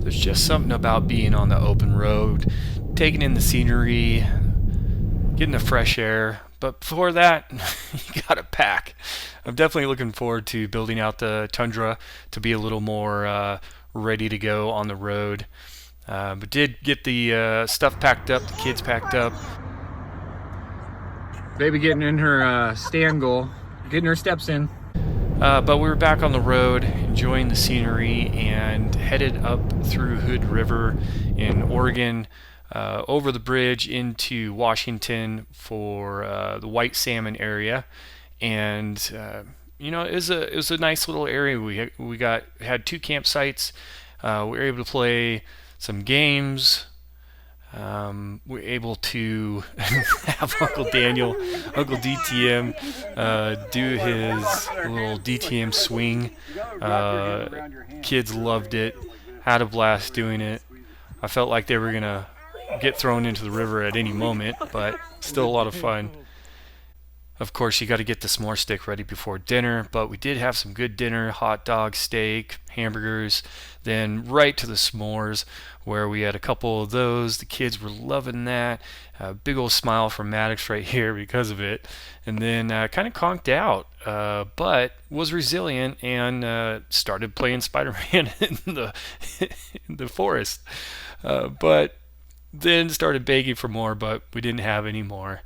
there's just something about being on the open road, taking in the scenery, getting the fresh air. But before that, you gotta pack. I'm definitely looking forward to building out the Tundra to be a little more ready to go on the road. But did get the stuff packed up, the kids packed up. Baby getting in her stand goal, getting her steps in. But we were back on the road, enjoying the scenery, and headed up through Hood River in Oregon, over the bridge into Washington for the White Salmon area. And it was a nice little area. We had 2 campsites. We were able to play some games. We were able to have Uncle Daniel, Uncle DTM, do his little DTM swing. Kids loved it, had a blast doing it. I felt like they were gonna get thrown into the river at any moment, but still a lot of fun. Of course, you got to get the s'more stick ready before dinner, but we did have some good dinner: hot dog, steak, hamburgers, then right to the s'mores, where we had a couple of those. The kids were loving that. Big old smile from Maddox right here because of it. And then kind of conked out, but was resilient and started playing Spider-Man in the forest. But then started begging for more, but we didn't have any more.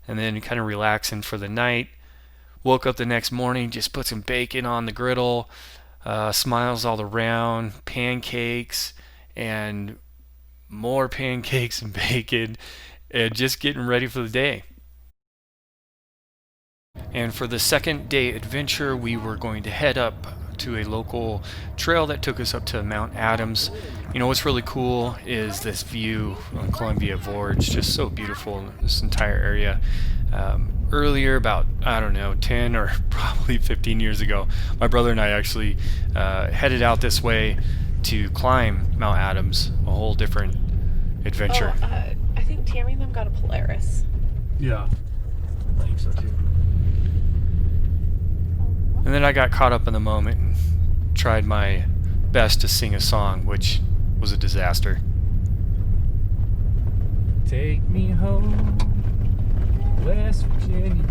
And then kind of relaxing for the night. Woke up the next morning, just put some bacon on the griddle, smiles all around, pancakes, and more pancakes and bacon, and just getting ready for the day. And for the second day adventure, we were going to head up to a local trail that took us up to Mount Adams. What's really cool is this view on Columbia Gorge, just so beautiful in this entire area. Earlier, about, I don't know, 10 or probably 15 years ago, my brother and I actually headed out this way to climb Mount Adams, a whole different adventure. I think Tammy and them got a Polaris. Yeah, I think so too. And then I got caught up in the moment and tried my best to sing a song, which was a disaster. Take me home, West Virginia,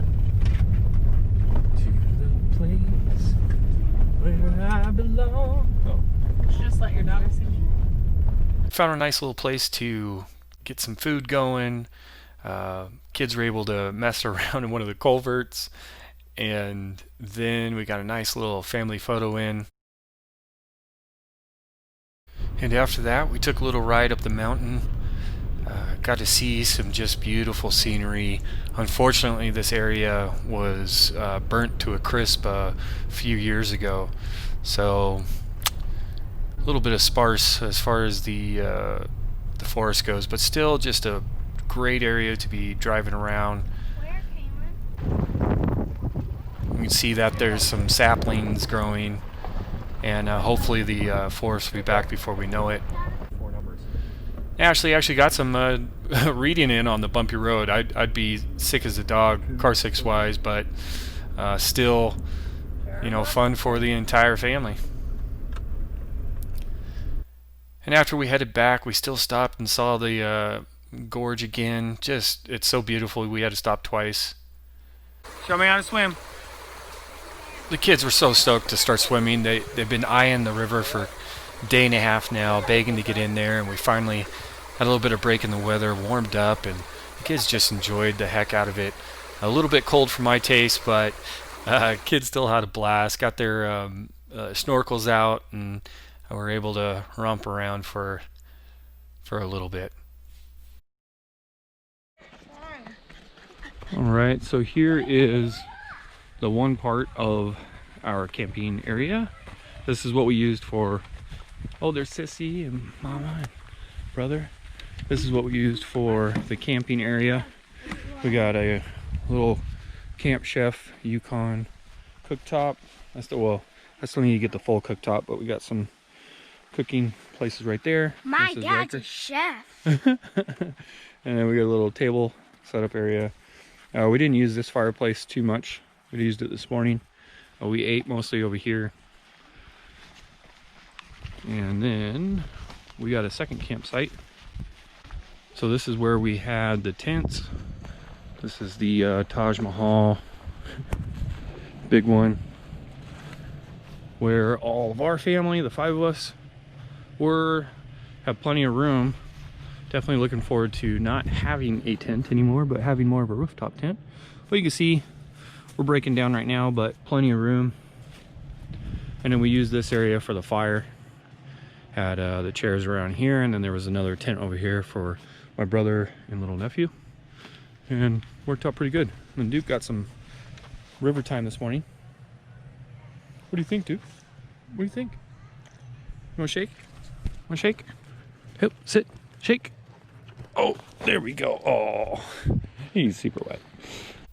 to the place where I belong. Just let your daughter sing. Found a nice little place to get some food going. Kids were able to mess around in one of the culverts. And then we got a nice little family photo in. And after that, we took a little ride up the mountain. Got to see some just beautiful scenery. Unfortunately, this area was burnt to a crisp a few years ago. So a little bit of sparse as far as the forest goes, but still just a great area to be driving around. You can see that there's some saplings growing, and hopefully the forest will be back before we know it. Ashley actually got some reading in on the bumpy road. I'd be sick as a dog, car 6 wise, but still, fun for the entire family. And after we headed back, we still stopped and saw the gorge again. Just, it's so beautiful. We had to stop twice. Show me how to swim. The kids were so stoked to start swimming. They've been eyeing the river for a day and a half now, begging to get in there, and we finally had a little bit of break in the weather, warmed up, and the kids just enjoyed the heck out of it. A little bit cold for my taste, but kids still had a blast. Got their snorkels out, and were able to romp around for a little bit. All right, so here is the one part of our camping area. This is what we used for, there's Sissy and Mama and brother. This is what we used for the camping area. We got a little Camp Chef Yukon cooktop. I still need to get the full cooktop, but we got some cooking places right there. My dad's a chef. And then we got a little table setup area. We didn't use this fireplace too much. We used it this morning. We ate mostly over here. And then we got a second campsite. So this is where we had the tents. This is the Taj Mahal, big one, where all of our family, the 5 of us, have plenty of room. Definitely looking forward to not having a tent anymore, but having more of a rooftop tent. But you can see we're breaking down right now, but plenty of room. And then we use this area for the fire. Had the chairs around here, and then there was another tent over here for my brother and little nephew, and worked out pretty good. And Duke got some river time this morning. What do you think, Duke? What do you think? You want to shake? Want to shake? Hip, sit, shake. Oh, there we go. Oh, he's super wet.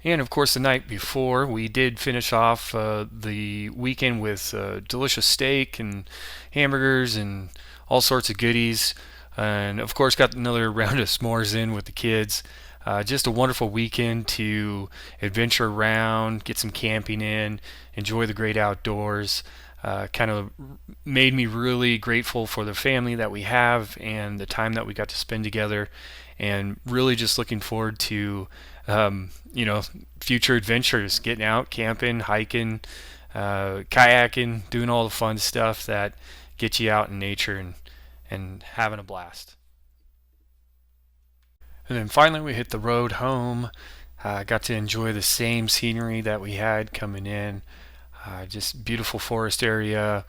And of course, the night before, we did finish off the weekend with delicious steak and hamburgers and all sorts of goodies. And of course, got another round of s'mores in with the kids. Just a wonderful weekend to adventure around, get some camping in, enjoy the great outdoors. Kind of made me really grateful for the family that we have and the time that we got to spend together, and really just looking forward to future adventures, getting out, camping, hiking, kayaking, doing all the fun stuff that gets you out in nature and having a blast. And then finally we hit the road home. Got to enjoy the same scenery that we had coming in. Just beautiful forest area.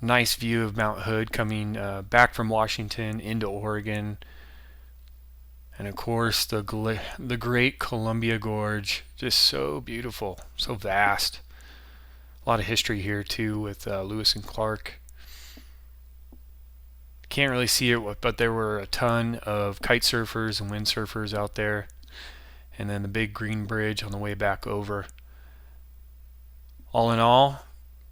Nice view of Mount Hood coming back from Washington into Oregon. And of course the great Columbia Gorge. Just so beautiful, so vast. A lot of history here too with Lewis and Clark. Can't really see it, but there were a ton of kite surfers and windsurfers out there. And then the big green bridge on the way back over. All in all,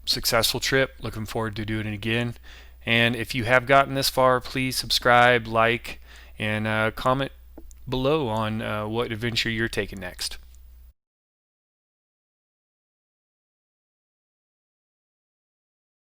successful trip. Looking forward to doing it again. And if you have gotten this far, please subscribe, like, and comment below on what adventure you're taking next.